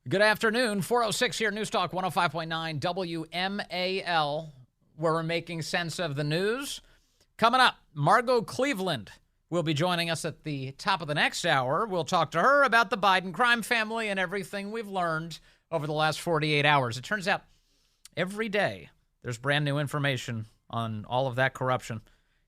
Good afternoon. 406 here, News Talk 105.9 WMAL, where we're making sense of the news. Coming up, Margot Cleveland will be joining us at the top of the next hour. We'll talk to her about the Biden crime family and everything we've learned over the last 48 hours. It turns out every day there's brand new information on all of that corruption.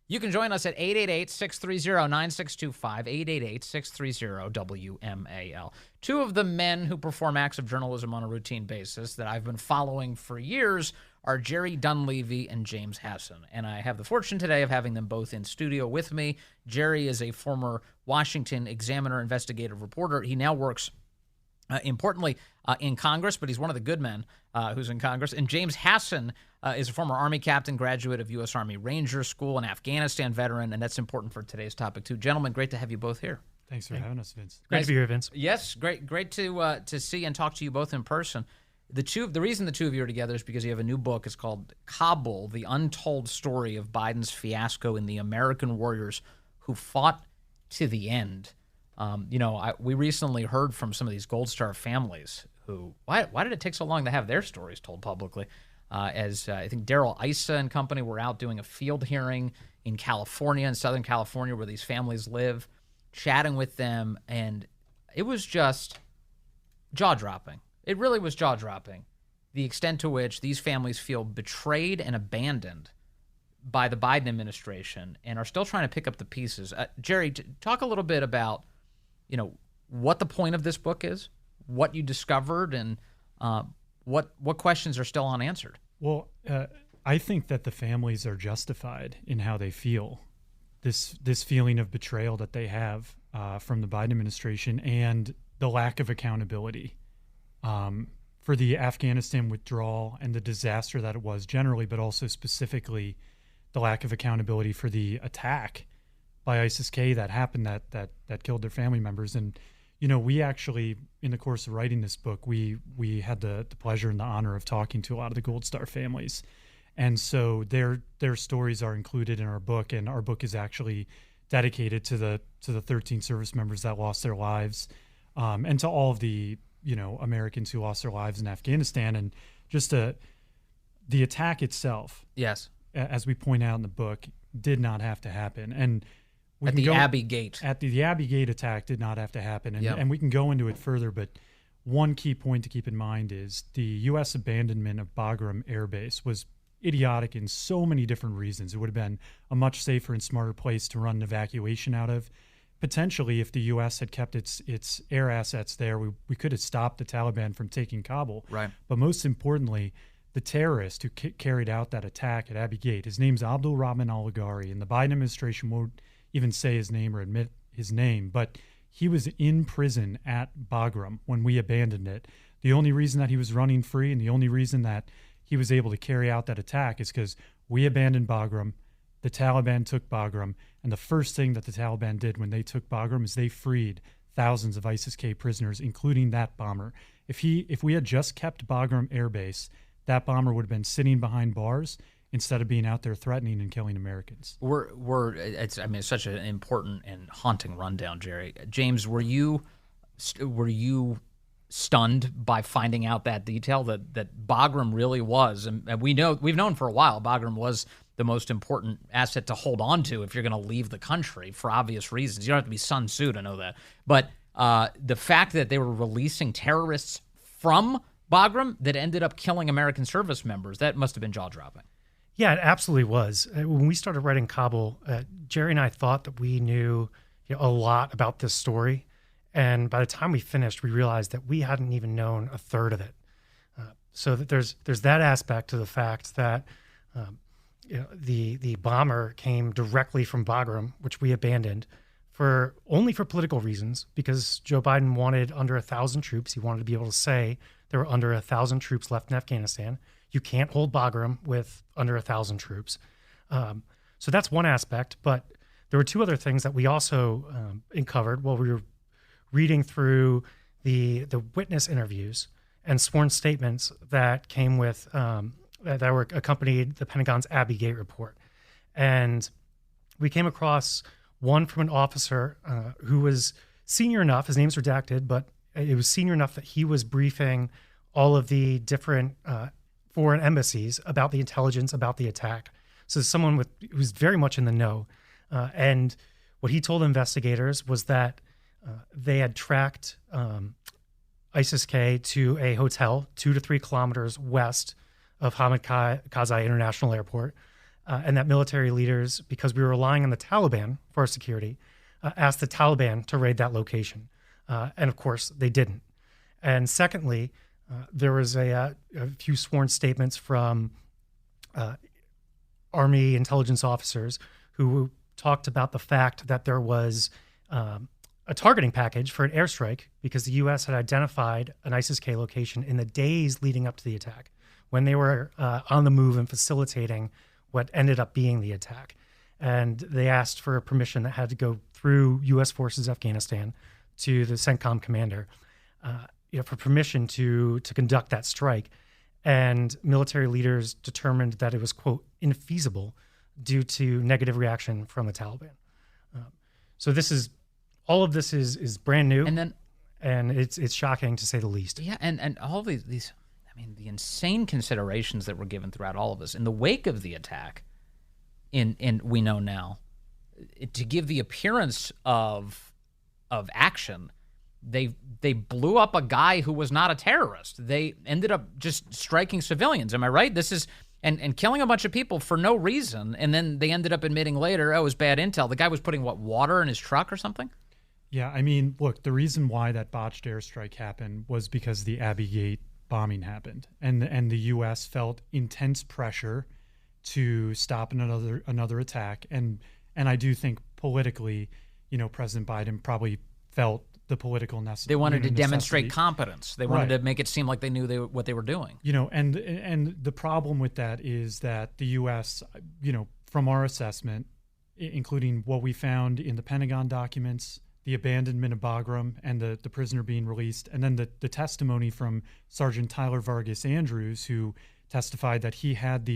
You can join us at 888-630-9625, 888-630-WMAL. Two of the men who perform acts of journalism on a routine basis that I've been following for years are Jerry Dunleavy and James Hasson. And I have the fortune today of having them both in studio with me. Jerry is a former Washington Examiner investigative reporter. He now works importantly in Congress, but he's one of the good men who's in Congress. And James Hasson is a former Army captain, graduate of U.S. Army Ranger School, an Afghanistan veteran, and that's important for today's topic, too. Gentlemen, great to have you both here. Thanks for having us, Vince. Great to be here, Vince. Yes, great to see and talk to you both in person. The reason the two of you are together is because you have a new book. It's called Kabul, the Untold Story of Biden's Fiasco in the American Warriors Who Fought to the End. We recently heard from some of these Gold Star families who, why did it take so long to have their stories told publicly? I think Daryl Issa and company were out doing a field hearing in California, in Southern California, where these families live, chatting with them, and it was just jaw-dropping. It really was jaw-dropping, the extent to which these families feel betrayed and abandoned by the Biden administration and are still trying to pick up the pieces. Jerry, talk a little bit about what the point of this book is, what you discovered, and what questions are still unanswered. Well, I think that the families are justified in how they feel. This feeling of betrayal that they have from the Biden administration and the lack of accountability for the Afghanistan withdrawal and the disaster that it was generally, but also specifically the lack of accountability for the attack by ISIS-K that happened that killed their family members. And we actually, in the course of writing this book, we had the pleasure and the honor of talking to a lot of the Gold Star families. And so their stories are included in our book, and our book is actually dedicated to the 13 service members that lost their lives, and to all of the Americans who lost their lives in Afghanistan. And just the attack itself, yes, as we point out in the book, did not have to happen. And at the Abbey Gate attack did not have to happen. And we can go into it further, but one key point to keep in mind is the U.S. abandonment of Bagram Air Base was idiotic in so many different reasons. It would have been a much safer and smarter place to run an evacuation out of. Potentially, if the U.S. had kept its air assets there, we could have stopped the Taliban from taking Kabul. Right. But most importantly, the terrorist who carried out that attack at Abbey Gate, his name's Abdul Rahman al-Ghari, and the Biden administration won't even say his name or admit his name, but he was in prison at Bagram when we abandoned it. The only reason that he was running free and the only reason that he was able to carry out that attack is because we abandoned Bagram, the Taliban took Bagram, and the first thing that the Taliban did when they took Bagram is they freed thousands of ISIS-K prisoners, including that bomber. If we had just kept Bagram Air Base, that bomber would have been sitting behind bars instead of being out there threatening and killing Americans. It's such an important and haunting rundown, Jerry. James, were you stunned by finding out that detail that Bagram really was, and we've known for a while Bagram was the most important asset to hold on to if you're going to leave the country for obvious reasons. You don't have to be Sun Tzu to know that. But the fact that they were releasing terrorists from Bagram that ended up killing American service members, that must have been jaw-dropping. Yeah, it absolutely was. When we started writing Kabul, Jerry and I thought that we knew a lot about this story. And by the time we finished, we realized that we hadn't even known a third of it. So that there's that aspect to the fact that the bomber came directly from Bagram, which we abandoned only for political reasons, because Joe Biden wanted under 1,000 troops. He wanted to be able to say there were under 1,000 troops left in Afghanistan. You can't hold Bagram with under 1,000 troops. So that's one aspect. But there were two other things that we also uncovered while we were reading through the witness interviews and sworn statements that came with that were accompanied the Pentagon's Abbey Gate report. And we came across one from an officer who was senior enough, his name's redacted, but it was senior enough that he was briefing all of the different foreign embassies about the intelligence about the attack. So someone who's very much in the know. And what he told investigators was that they had tracked ISIS-K to a hotel 2 to 3 kilometers west of Hamid Karzai International Airport, and that military leaders, because we were relying on the Taliban for our security, asked the Taliban to raid that location. And of course, they didn't. And secondly, there was a few sworn statements from Army intelligence officers who talked about the fact that there was a targeting package for an airstrike because the U.S. had identified an ISIS-K location in the days leading up to the attack when they were on the move and facilitating what ended up being the attack. And they asked for a permission that had to go through U.S. forces Afghanistan to the CENTCOM commander for permission to conduct that strike. And military leaders determined that it was, quote, infeasible due to negative reaction from the Taliban. So all of this is brand new, and it's shocking to say the least. Yeah, and all of these, I mean, the insane considerations that were given throughout all of this in the wake of the attack. In we know now, to give the appearance of action, they blew up a guy who was not a terrorist. They ended up just striking civilians. Am I right? This is and killing a bunch of people for no reason, and then they ended up admitting later, oh, it was bad intel. The guy was putting water in his truck or something? Yeah, I mean, look, the reason why that botched airstrike happened was because the Abbey Gate bombing happened, and the U.S. felt intense pressure to stop another attack, and I do think politically, President Biden probably felt the political necessity. They wanted to demonstrate competence. They wanted to make it seem like they knew what they were doing. And the problem with that is that the U.S., from our assessment, including what we found in the Pentagon documents, the abandonment of Bagram and the prisoner being released, and then the testimony from Sergeant Tyler Vargas Andrews, who testified that he had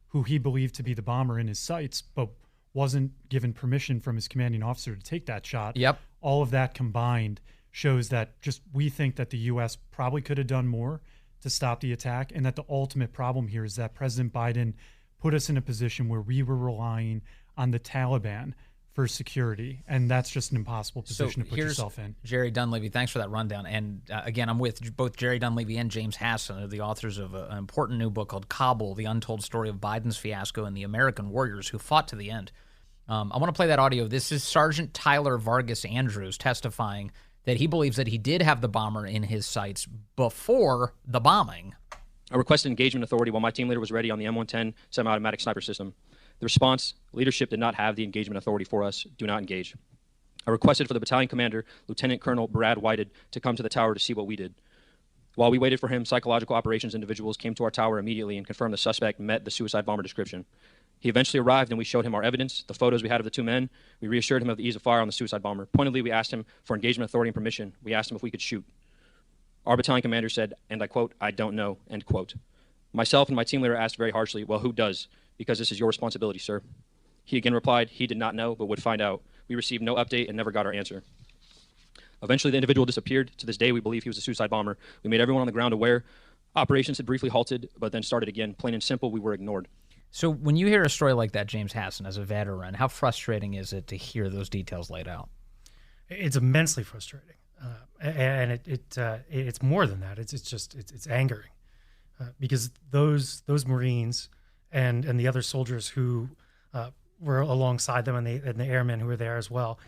who he believed to be the bomber in his sights, but wasn't given permission from his commanding officer to take that shot. Yep. All of that combined shows that we think that the U.S. probably could have done more to stop the attack, and that the ultimate problem here is that President Biden put us in a position where we were relying on the Taliban for security, and that's just an impossible position to put yourself in. Jerry Dunleavy, thanks for that rundown. And again, I'm with both Jerry Dunleavy and James Hasson, the authors of an important new book called Kabul, The Untold Story of Biden's Fiasco and the American Warriors Who Fought to the End. I want to play that audio. This is Sergeant Tyler Vargas Andrews testifying that he believes that he did have the bomber in his sights before the bombing. I requested engagement authority while my team leader was ready on the M110 semi-automatic sniper system. The response, leadership did not have the engagement authority for us. Do not engage. I requested for the battalion commander, Lieutenant Colonel Brad Whited, to come to the tower to see what we did. While we waited for him, psychological operations individuals came to our tower immediately and confirmed the suspect met the suicide bomber description. He eventually arrived and we showed him our evidence, the photos we had of the two men. We reassured him of the ease of fire on the suicide bomber. Pointedly, we asked him for engagement authority and permission. We asked him if we could shoot. Our battalion commander said, and I quote, "I don't know," end quote. Myself and my team leader asked very harshly, well, who does? Because this is your responsibility, sir. He again replied he did not know, but would find out. We received no update and never got our answer. Eventually, the individual disappeared. To this day, we believe he was a suicide bomber. We made everyone on the ground aware. Operations had briefly halted, but then started again. Plain and simple, we were ignored. So when you hear a story like that, James Hasson, as a veteran, how frustrating is it to hear those details laid out? It's immensely frustrating, and it's more than that. It's angering because those Marines and the other soldiers who were alongside them and the airmen who were there as well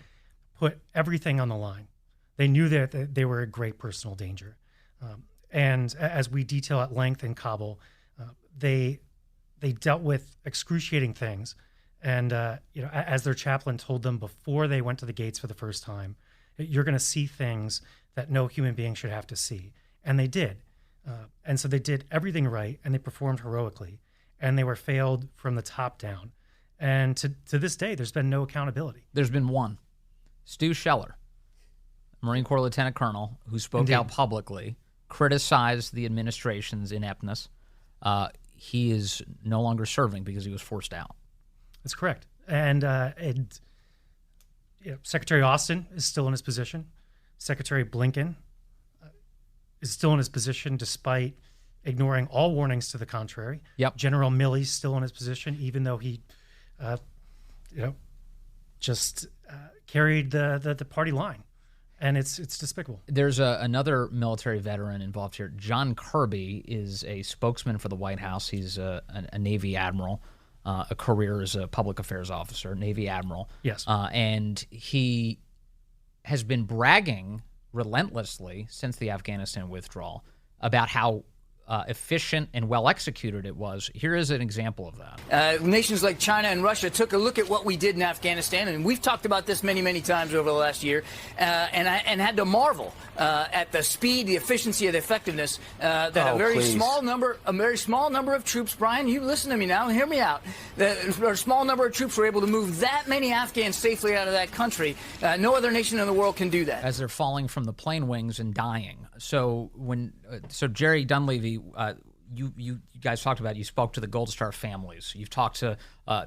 put everything on the line. They knew that they were in great personal danger, and as we detail at length in Kabul, they dealt with excruciating things. And, as their chaplain told them before they went to the gates for the first time, you're going to see things that no human being should have to see. And they did. And so they did everything right, and they performed heroically. And they were failed from the top down. And to this day, there's been no accountability. There's been one. Stu Scheller, Marine Corps Lieutenant Colonel, who spoke out publicly, criticized the administration's ineptness. He is no longer serving because he was forced out. That's correct. And Secretary Austin is still in his position. Secretary Blinken is still in his position despite ignoring all warnings to the contrary. Yep. General Milley's still in his position, even though he, just carried the party line, and it's despicable. There's another military veteran involved here. John Kirby is a spokesman for the White House. He's a Navy admiral, a career as a public affairs officer, Navy admiral. Yes. And he has been bragging relentlessly since the Afghanistan withdrawal about how efficient and well executed it was. Here is an example of that. Nations like China and Russia took a look at what we did in Afghanistan, and we've talked about this many, many times over the last year, and had to marvel at the speed, the efficiency, and the effectiveness that a very small number of troops. Brian, you listen to me now, hear me out. A small number of troops were able to move that many Afghans safely out of that country. No other nation in the world can do that. As they're falling from the plane wings and dying. So Jerry Dunleavy, you guys talked about, you spoke to the Gold Star families. You've talked to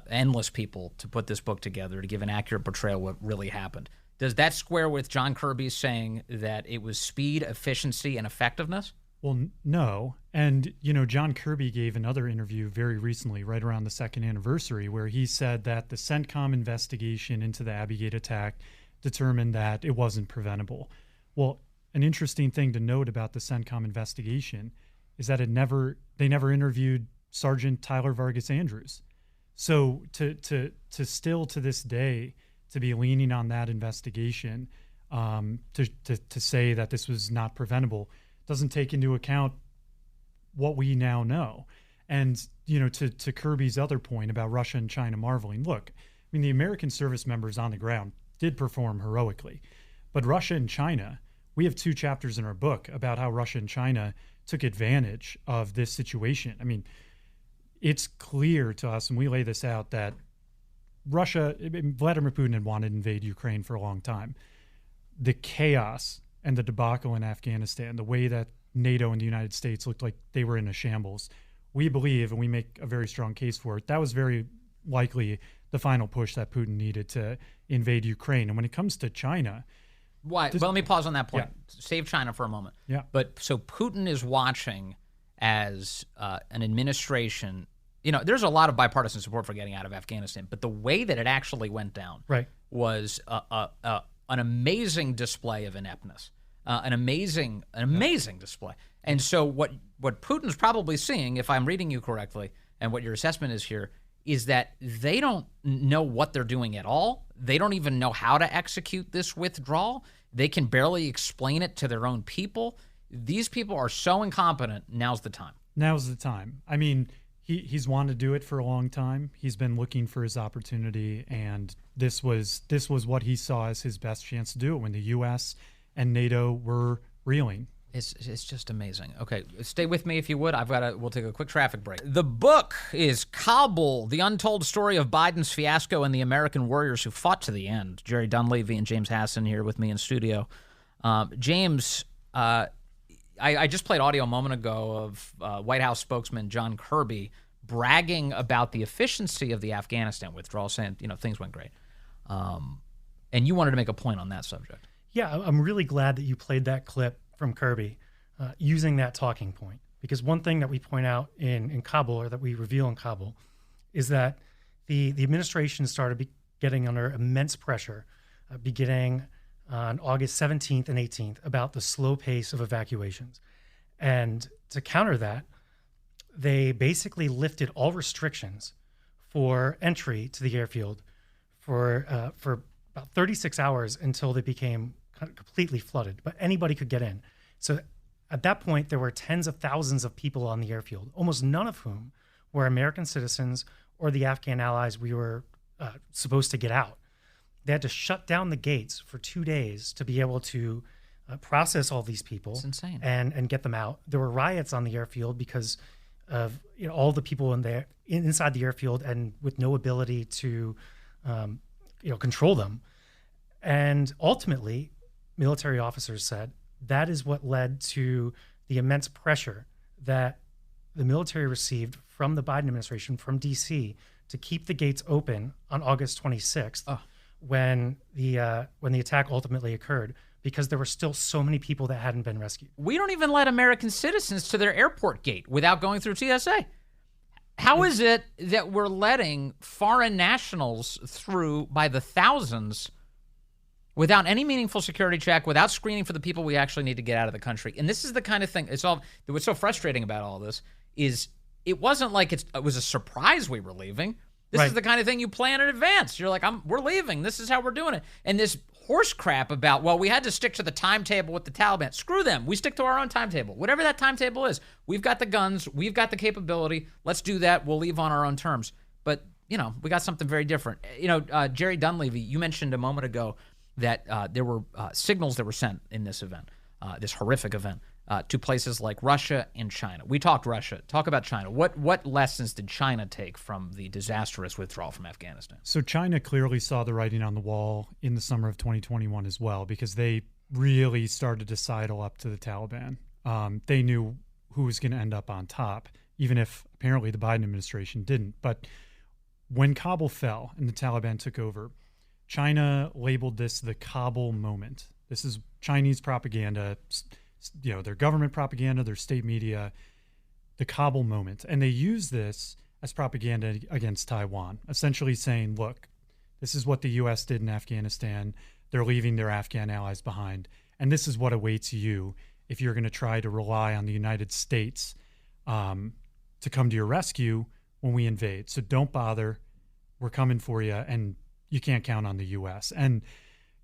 endless people to put this book together to give an accurate portrayal of what really happened. Does that square with John Kirby saying that it was speed, efficiency, and effectiveness? Well, no. And, John Kirby gave another interview very recently, right around the second anniversary, where he said that the CENTCOM investigation into the Abbey Gate attack determined that it wasn't preventable. Well, an interesting thing to note about the CENTCOM investigation is that they never interviewed Sergeant Tyler Vargas Andrews. So to still to this day to be leaning on that investigation to say that this was not preventable doesn't take into account what we now know. And to Kirby's other point about Russia and China marveling, look, I mean, the American service members on the ground did perform heroically, but Russia and China, we have 2 chapters in our book about how Russia and China took advantage of this situation. I mean, it's clear to us, and we lay this out, that Vladimir Putin had wanted to invade Ukraine for a long time. The chaos and the debacle in Afghanistan, the way that NATO and the United States looked like they were in a shambles, we believe, and we make a very strong case for it, that was very likely the final push that Putin needed to invade Ukraine. And when it comes to China... Why? Well, let me pause on that point. Yeah. Save China for a moment. Yeah. But so Putin is watching as an administration. There's a lot of bipartisan support for getting out of Afghanistan, but the way that it actually went down was an amazing display of ineptness, an amazing display. And so what Putin's probably seeing, if I'm reading you correctly, and what your assessment is here, is that they don't know what they're doing at all. They don't even know how to execute this withdrawal. They can barely explain it to their own people. These people are so incompetent. Now's the time. Now's the time. I mean, he's wanted to do it for a long time. He's been looking for his opportunity, and this was what he saw as his best chance to do it when the U.S. and NATO were reeling. It's just amazing. Okay, stay with me if you would. We'll take a quick traffic break. The book is Kabul, the untold story of Biden's fiasco and the American warriors who fought to the end. Jerry Dunleavy and James Hasson here with me in studio. James, I just played audio a moment ago of White House spokesman John Kirby bragging about the efficiency of the Afghanistan withdrawal, saying, things went great. And you wanted to make a point on that subject. Yeah, I'm really glad that you played that clip from Kirby using that talking point, because one thing that we point out in Kabul, or that we reveal in Kabul, is that the administration started getting under immense pressure beginning on August 17th and 18th about the slow pace of evacuations. And to counter that, they basically lifted all restrictions for entry to the airfield for about 36 hours until they became completely flooded, but anybody could get in. So at that point, there were tens of thousands of people on the airfield, almost none of whom were American citizens or the Afghan allies we were supposed to get out. They had to shut down the gates for 2 days to be able to process all these people. It's insane. And get them out. There were riots on the airfield because of all the people inside the airfield, and with no ability to control them. And ultimately, military officers said that is what led to the immense pressure that the military received from the Biden administration, from D.C., to keep the gates open on August 26th, when the attack ultimately occurred, because there were still so many people that hadn't been rescued. We don't even let American citizens to their airport gate without going through TSA. How is it that we're letting foreign nationals through by the thousands without any meaningful security check, without screening for the people we actually need to get out of the country? And this is the kind of thing, what's so frustrating about all this is it wasn't like it was a surprise we were leaving. This is the kind of thing you plan in advance. You're like, we're leaving. This is how we're doing it. And this horse crap about, well, we had to stick to the timetable with the Taliban. Screw them. We stick to our own timetable. Whatever that timetable is. We've got the guns. We've got the capability. Let's do that. We'll leave on our own terms. But, we got something very different. Jerry Dunleavy, you mentioned a moment ago that there were signals that were sent in this event, this horrific event, to places like Russia and China. We talked Russia. Talk about China. What lessons did China take from the disastrous withdrawal from Afghanistan? So China clearly saw the writing on the wall in the summer of 2021 as well, because they really started to sidle up to the Taliban. They knew who was going to end up on top, even if apparently the Biden administration didn't. But when Kabul fell and the Taliban took over, China labeled this the Kabul moment. This is Chinese propaganda, their government propaganda, their state media, the Kabul moment. And they use this as propaganda against Taiwan, essentially saying, look, this is what the U.S. did in Afghanistan. They're leaving their Afghan allies behind. And this is what awaits you if you're going to try to rely on the United States to come to your rescue when we invade. So don't bother. We're coming for you. And you can't count on the U.S. And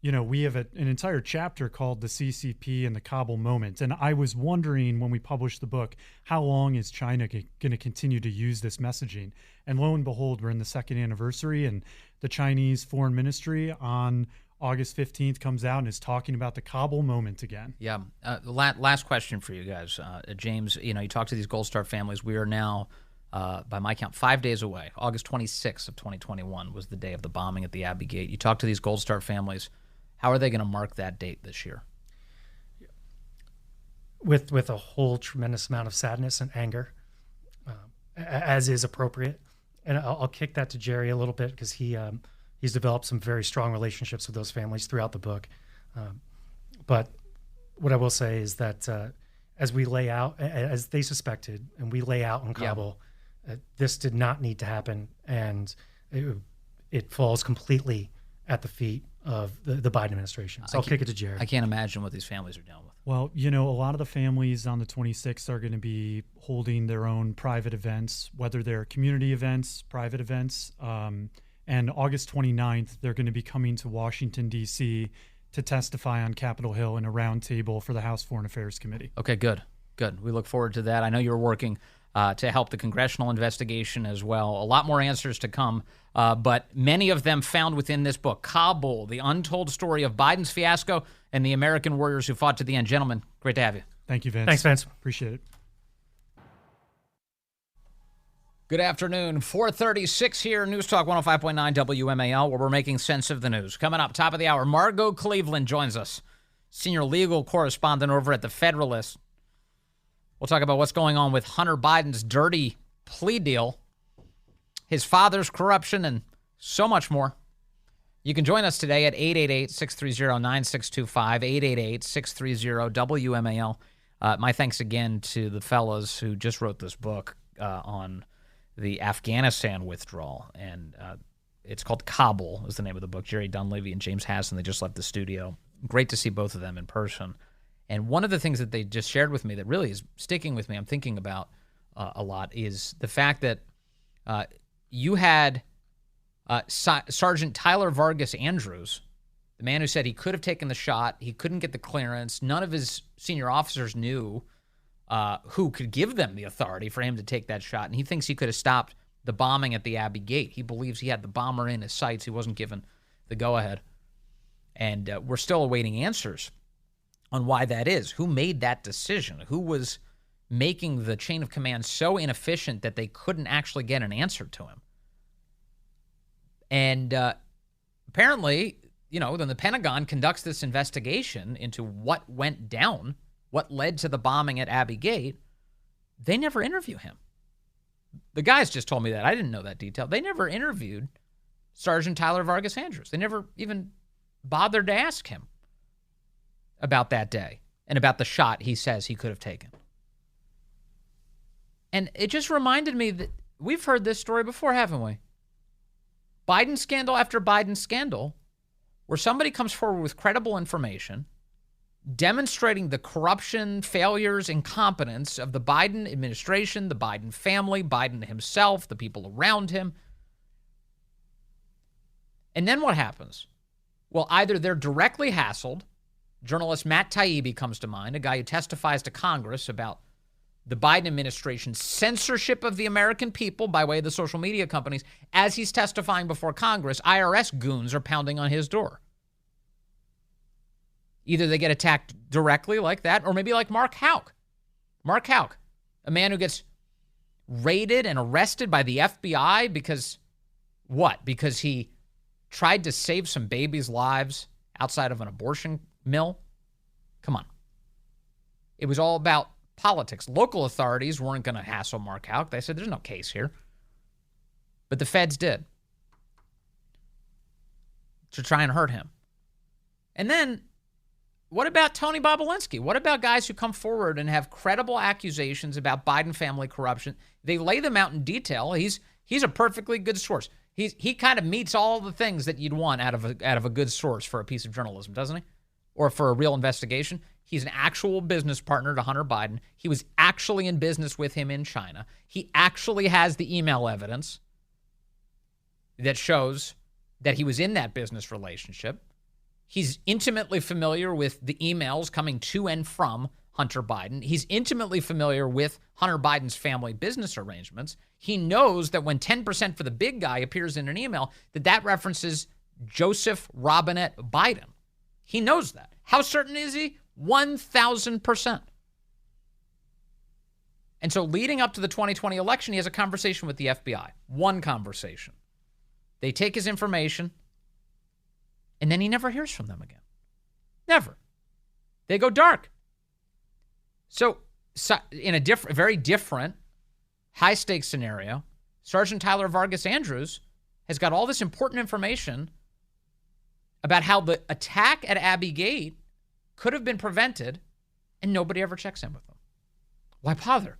we have an entire chapter called the CCP and the Kabul moment. And I was wondering when we published the book, how long is China going to continue to use this messaging? And lo and behold, we're in the second anniversary, and the Chinese Foreign Ministry on August 15th comes out and is talking about the Kabul moment again. Yeah. Last question for you guys. James, you talk to these Gold Star families. We are now, by my count, 5 days away. August 26th of 2021 was the day of the bombing at the Abbey Gate. You talk to these Gold Star families. How are they going to mark that date this year? With a whole tremendous amount of sadness and anger, as is appropriate. And I'll kick that to Jerry a little bit because he's developed some very strong relationships with those families throughout the book. But what I will say is that as we lay out, as they suspected, and we lay out in Kabul, this did not need to happen, and it falls completely at the feet of the Biden administration. So I'll kick it to Jared. I can't imagine what these families are dealing with. Well, a lot of the families on the 26th are going to be holding their own private events, whether they're community events, private events. And August 29th, they're going to be coming to Washington, D.C. to testify on Capitol Hill in a roundtable for the House Foreign Affairs Committee. Okay, good. We look forward to that. I know you're working to help the congressional investigation as well. A lot more answers to come, but many of them found within this book. Kabul, the untold story of Biden's fiasco and the American warriors who fought to the end. Gentlemen, great to have you. Thank you, Vince. Thanks, Vince. Appreciate it. Good afternoon. 4:36 here, News Talk 105.9 WMAL, where we're making sense of the news. Coming up, top of the hour, Margot Cleveland joins us, senior legal correspondent over at The Federalist. We'll talk about what's going on with Hunter Biden's dirty plea deal, his father's corruption, and so much more. You can join us today at 888-630-9625, 888-630-WMAL. My thanks again to the fellows who just wrote this book on the Afghanistan withdrawal, and it's called Kabul is the name of the book. Jerry Dunleavy and James Hasson, they just left the studio. Great to see both of them in person. And one of the things that they just shared with me that really is sticking with me, I'm thinking about a lot, is the fact that you had Sergeant Tyler Vargas Andrews, the man who said he could have taken the shot, he couldn't get the clearance, none of his senior officers knew who could give them the authority for him to take that shot, and he thinks he could have stopped the bombing at the Abbey Gate. He believes he had the bomber in his sights. He wasn't given the go-ahead. And we're still awaiting answers on why that is. Who made that decision? Who was making the chain of command so inefficient that they couldn't actually get an answer to him? And apparently, when the Pentagon conducts this investigation into what went down, what led to the bombing at Abbey Gate, they never interview him. The guys just told me that. I didn't know that detail. They never interviewed Sergeant Tyler Vargas Andrews. They never even bothered to ask him. about that day and about the shot he says he could have taken. And it just reminded me that we've heard this story before, haven't we? Biden scandal after Biden scandal, where somebody comes forward with credible information demonstrating the corruption, failures, incompetence of the Biden administration, the Biden family, Biden himself, the people around him. And then what happens? Well, either they're directly hassled. Journalist Matt Taibbi comes to mind, a guy who testifies to Congress about the Biden administration's censorship of the American people by way of the social media companies. As he's testifying before Congress, IRS goons are pounding on his door. Either they get attacked directly like that, or maybe like Mark Houck. Mark Houck, a man who gets raided and arrested by the FBI because what? Because he tried to save some babies' lives outside of an abortion mill? Come on. It was all about politics. Local authorities weren't going to hassle Mark Houck. They said, there's no case here. But the feds did to try and hurt him. And then what about Tony Bobulinski? What about guys who come forward and have credible accusations about Biden family corruption? They lay them out in detail. He's a perfectly good source. He kind of meets all the things that you'd want out of a good source for a piece of journalism, doesn't he? Or for a real investigation. He's an actual business partner to Hunter Biden. He was actually in business with him in China. He actually has the email evidence that shows that he was in that business relationship. He's intimately familiar with the emails coming to and from Hunter Biden. He's intimately familiar with Hunter Biden's family business arrangements. He knows that when 10% for the big guy appears in an email, that references Joseph Robinette Biden. He knows that. How certain is he? 1,000%. And so leading up to the 2020 election, he has a conversation with the FBI. One conversation. They take his information, and then he never hears from them again. Never. They go dark. So in a very different, high-stakes scenario, Sergeant Tyler Vargas Andrews has got all this important information about how the attack at Abbey Gate could have been prevented, and nobody ever checks in with them. Why bother?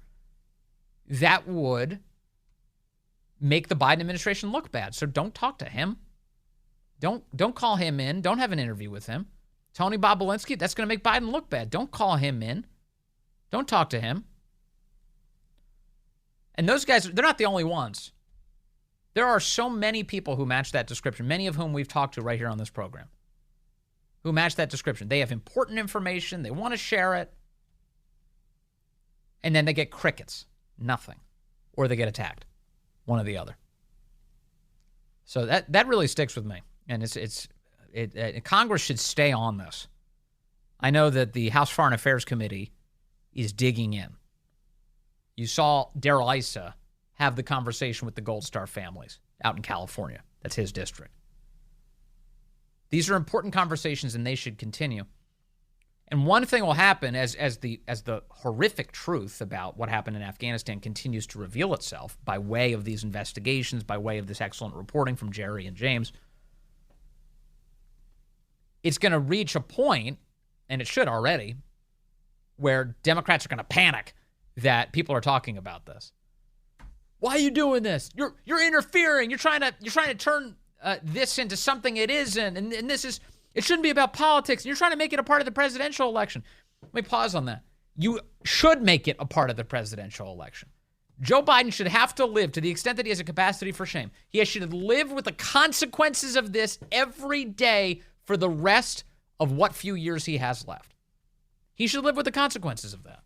That would make the Biden administration look bad. So don't talk to him. Don't call him in. Don't have an interview with him. Tony Bobulinski, that's going to make Biden look bad. Don't call him in. Don't talk to him. And those guys, they're not the only ones. There are so many people who match that description, many of whom we've talked to right here on this program, who match that description. They have important information. They want to share it. And then they get crickets. Nothing. Or they get attacked. One or the other. So that really sticks with me. And Congress should stay on this. I know that the House Foreign Affairs Committee is digging in. You saw Darrell Issa have the conversation with the Gold Star families out in California. That's his district. These are important conversations, and they should continue. And one thing will happen as the horrific truth about what happened in Afghanistan continues to reveal itself by way of these investigations, by way of this excellent reporting from Jerry and James. It's going to reach a point, and it should already, where Democrats are going to panic that people are talking about this. Why are you doing this? You're interfering. You're trying to turn this into something it isn't, and it shouldn't be about politics. And you're trying to make it a part of the presidential election. Let me pause on that. You should make it a part of the presidential election. Joe Biden should have to live, to the extent that he has a capacity for shame, he should live with the consequences of this every day for the rest of what few years he has left. He should live with the consequences of that.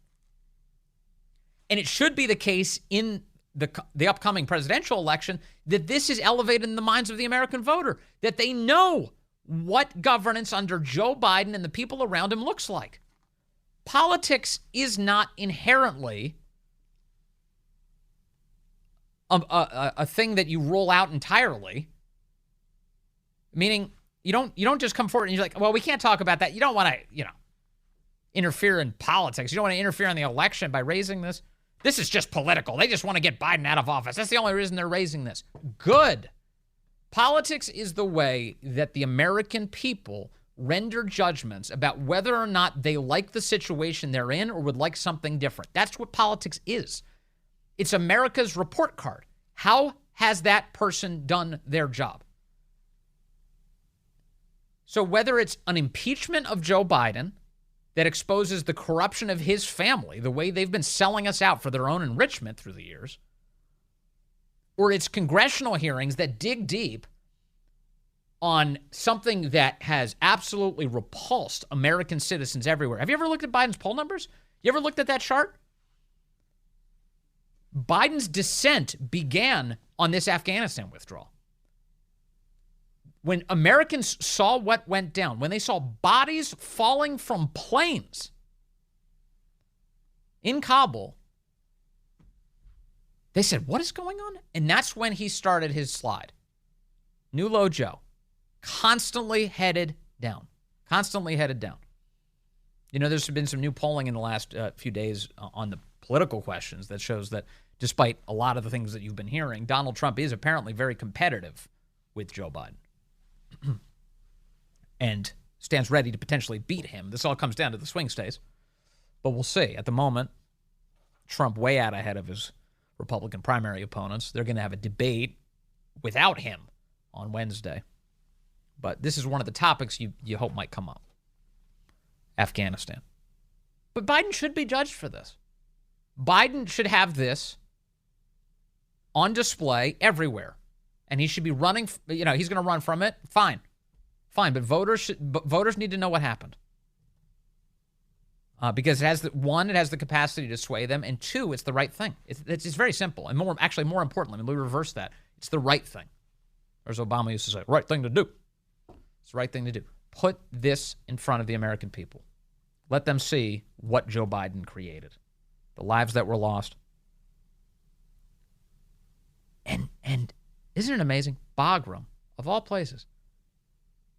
And it should be the case in the upcoming presidential election that this is elevated in the minds of the American voter, that they know what governance under Joe Biden and the people around him looks like. Politics is not inherently a thing that you roll out entirely, meaning you don't just come forward and you're like, well, we can't talk about that. You don't want to, interfere in politics. You don't want to interfere in the election by raising this. This is just political. They just want to get Biden out of office. That's the only reason they're raising this. Good. Politics is the way that the American people render judgments about whether or not they like the situation they're in or would like something different. That's what politics is. It's America's report card. How has that person done their job? So whether it's an impeachment of Joe Biden that exposes the corruption of his family, the way they've been selling us out for their own enrichment through the years, or it's congressional hearings that dig deep on something that has absolutely repulsed American citizens everywhere. Have you ever looked at Biden's poll numbers? You ever looked at that chart? Biden's descent began on this Afghanistan withdrawal. When Americans saw what went down, when they saw bodies falling from planes in Kabul, they said, what is going on? And that's when he started his slide. New low Joe. Constantly headed down. Constantly headed down. You know, there's been some new polling in the last few days on the political questions that shows that despite a lot of the things that you've been hearing, Donald Trump is apparently very competitive with Joe Biden and stands ready to potentially beat him. This all comes down to the swing states, but we'll see. At the moment, Trump way out ahead of his Republican primary opponents. They're going to have a debate without him on Wednesday. But this is one of the topics you hope might come up. Afghanistan. But Biden should be judged for this. Biden should have this on display everywhere. And he should be running, he's going to run from it. Fine. But voters need to know what happened. Because it has the capacity to sway them, and two, it's the right thing. It's very simple, and more importantly, let me reverse that. It's the right thing. Or as Obama used to say, right thing to do. It's the right thing to do. Put this in front of the American people. Let them see what Joe Biden created. The lives that were lost. And isn't it amazing? Bagram, of all places.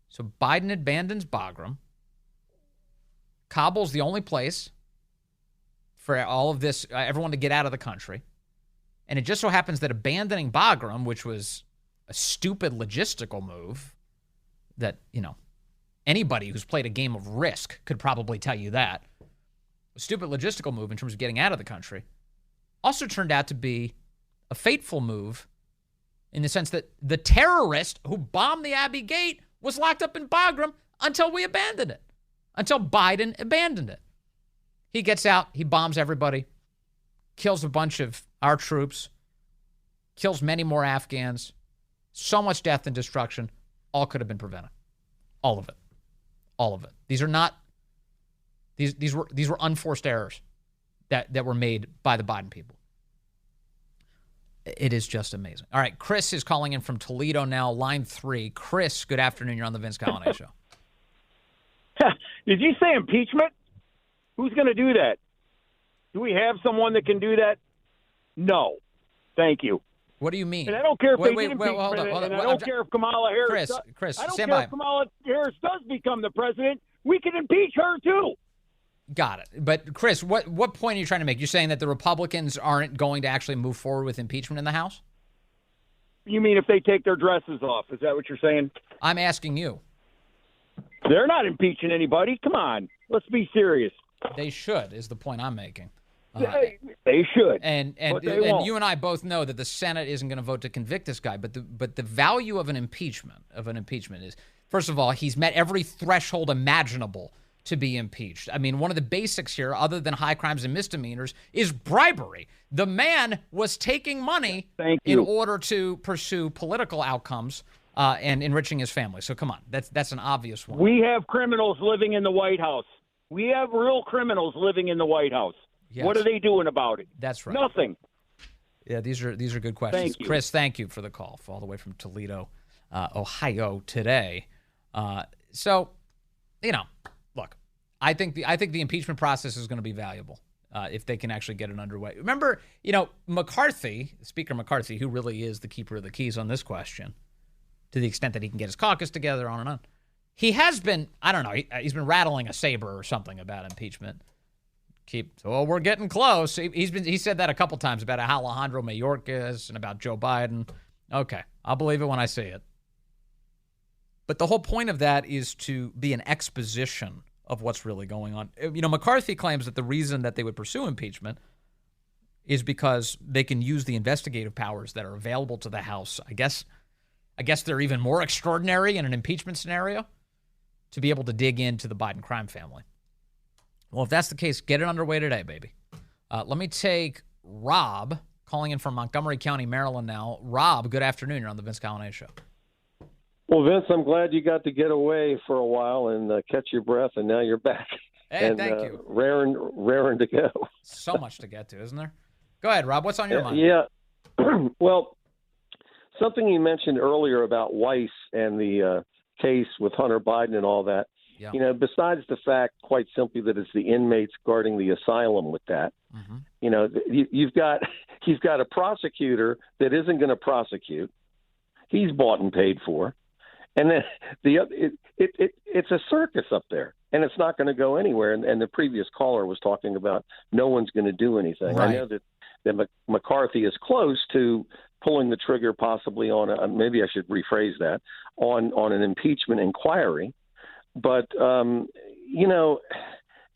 So Biden abandons Bagram. Kabul's the only place for all of this, everyone to get out of the country. And it just so happens that abandoning Bagram, which was a stupid logistical move that, anybody who's played a game of Risk could probably tell you that. A stupid logistical move in terms of getting out of the country also turned out to be a fateful move in the sense that the terrorist who bombed the Abbey Gate was locked up in Bagram until we abandoned it. Until Biden abandoned it. He gets out, he bombs everybody, kills a bunch of our troops, kills many more Afghans, so much death and destruction, all could have been prevented. All of it. All of it. These are not, these were unforced errors that were made by the Biden people. It is just amazing. All right, Chris is calling in from Toledo now, line 3. Chris, good afternoon. You're on the Vince Coglianese Show. Did you say impeachment? Who's going to do that? Do we have someone that can do that? No. Thank you. What do you mean? And I don't care if they did hold on. And I don't care if Kamala Harris Chris, I don't stand care by. if Kamala Harris does become the president. We can impeach her, too. Got it. But, Chris, what point are you trying to make? You're saying that the Republicans aren't going to actually move forward with impeachment in the House? You mean if they take their dresses off? Is that what you're saying? I'm asking you. They're not impeaching anybody. Come on. Let's be serious. They should, is the point I'm making. They should. And you and I both know that the Senate isn't going to vote to convict this guy. But the value of an impeachment is, first of all, he's met every threshold imaginable to be impeached. I mean, one of the basics here, other than high crimes and misdemeanors, is bribery. The man was taking money in order to pursue political outcomes and enriching his family. So come on, that's an obvious one. We have criminals living in the White House. We have real criminals living in the White House. Yes. What are they doing about it? That's right. Nothing. Yeah, these are good questions. Thank you. Chris, thank you for the call, all the way from Toledo, Ohio today. So, look, I think the impeachment process is going to be valuable if they can actually get it underway. Remember, McCarthy, Speaker McCarthy, who really is the keeper of the keys on this question, to the extent that he can get his caucus together, on and on. He has been, I don't know, he's been rattling a saber or something about impeachment. We're getting close. He said that a couple times about how Alejandro Mayorkas and about Joe Biden. Okay, I'll believe it when I see it. But the whole point of that is to be an exposition of what's really going on. McCarthy claims that the reason that they would pursue impeachment is because they can use the investigative powers that are available to the House. I guess they're even more extraordinary in an impeachment scenario to be able to dig into the Biden crime family. Well, if that's the case, get it underway today, baby. Let me take Rob calling in from Montgomery County, Maryland now. Rob, good afternoon. You're on the Vince Coglianese Show. Well, Vince, I'm glad you got to get away for a while and catch your breath, and now you're back. Hey, and, thank you. Raring to go. So much to get to, isn't there? Go ahead, Rob. What's on your mind? Yeah. Well, something you mentioned earlier about Weiss and the case with Hunter Biden and all that. Yeah. Besides the fact, quite simply, that it's the inmates guarding the asylum with that. Mm-hmm. You've got a prosecutor that isn't going to prosecute. He's bought and paid for. And then it's a circus up there, and it's not going to go anywhere. And the previous caller was talking about no one's going to do anything. Right. I know that McCarthy is close to pulling the trigger, possibly on maybe I should rephrase that, on an impeachment inquiry. But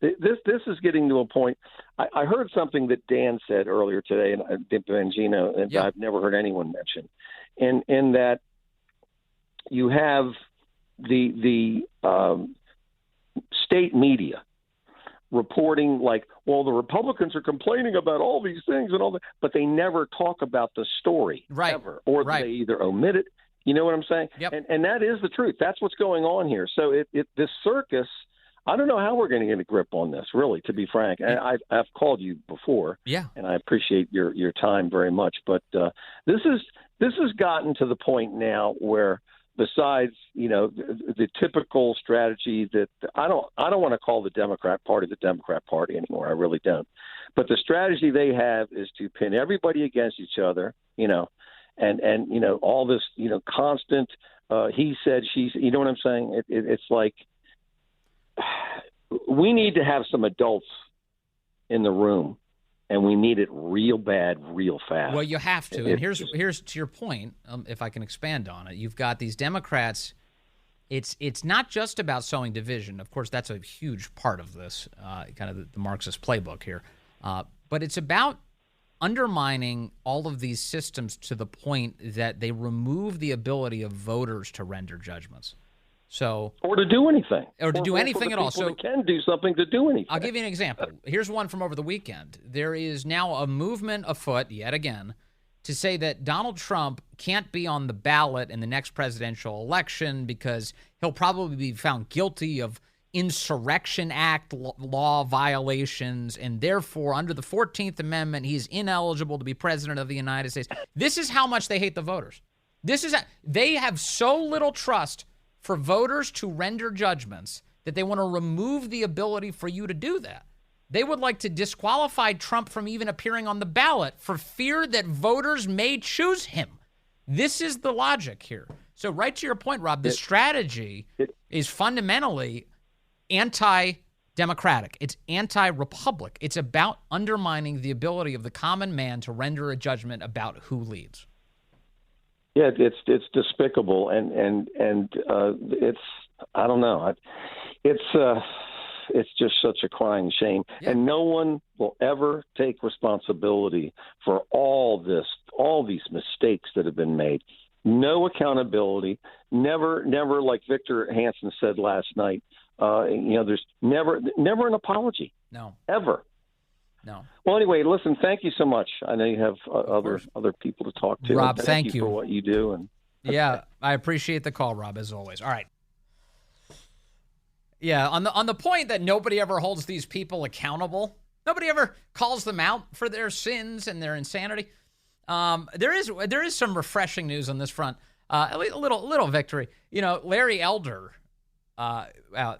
this is getting to a point. I heard something that Dan said earlier today, and Bangino, and I've never heard anyone mention, in that you have the state media reporting like, well, the Republicans are complaining about all these things and all that, but they never talk about the story ever, or they either omit it. You know what I'm saying? Yep. And that is the truth. That's what's going on here. So this circus, I don't know how we're going to get a grip on this, really, to be frank. I've called you before, and I appreciate your time very much. But this has gotten to the point now where, besides the typical strategy that I don't want to call the Democrat Party anymore. I really don't. But the strategy they have is to pin everybody against each other. And all this constant he said, she said, you know what I'm saying? It's like we need to have some adults in the room, and we need it real bad, real fast. Well, you have to. And here's to your point, if I can expand on it. You've got these Democrats. It's not just about sowing division. Of course, that's a huge part of this, kind of the Marxist playbook here. But it's about undermining all of these systems to the point that they remove the ability of voters to render judgments. Or to do anything. Or to do anything at all. So can do something to do anything. I'll give you an example. Here's one from over the weekend. There is now a movement afoot, yet again, to say that Donald Trump can't be on the ballot in the next presidential election because he'll probably be found guilty of Insurrection Act law violations, and therefore, under the 14th Amendment, he's ineligible to be president of the United States. This is how much they hate the voters. They have so little trust for voters to render judgments that they want to remove the ability for you to do that. They would like to disqualify Trump from even appearing on the ballot for fear that voters may choose him. This is the logic here. So right to your point, Rob, the strategy is fundamentally anti-democratic. It's anti-republic. It's about undermining the ability of the common man to render a judgment about who leads. Yeah, it's despicable, and it's, I don't know, it's just such a crying shame, and no one will ever take responsibility for all these mistakes that have been made. No accountability. Never, like Victor Hansen said last night. There's never an apology. No, ever. No. Well, anyway, listen, thank you so much. I know you have other people to talk to. Rob, thank you for what you do. And yeah, I appreciate the call, Rob, as always. All right. Yeah, on the point that nobody ever holds these people accountable, nobody ever calls them out for their sins and their insanity. There is some refreshing news on this front. A little victory. Larry Elder,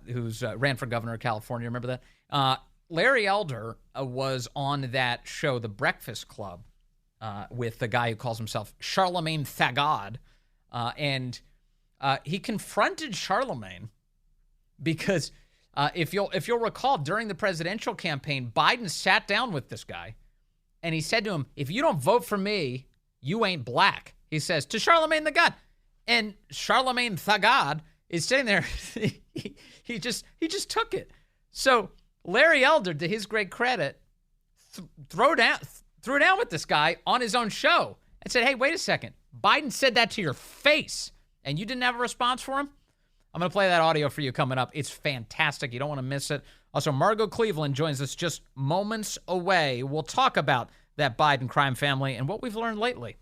who's ran for governor of California. Remember that? Larry Elder was on that show, The Breakfast Club, with the guy who calls himself Charlemagne Thagard, and he confronted Charlemagne because if you'll recall, during the presidential campaign, Biden sat down with this guy, and he said to him, "If you don't vote for me, you ain't black." He says to Charlemagne the God, and Charlemagne Thagard is sitting there. he just took it. So Larry Elder, to his great credit, threw down with this guy on his own show and said, hey, wait a second. Biden said that to your face, and you didn't have a response for him? I'm going to play that audio for you coming up. It's fantastic. You don't want to miss it. Also, Margot Cleveland joins us just moments away. We'll talk about that Biden crime family and what we've learned lately.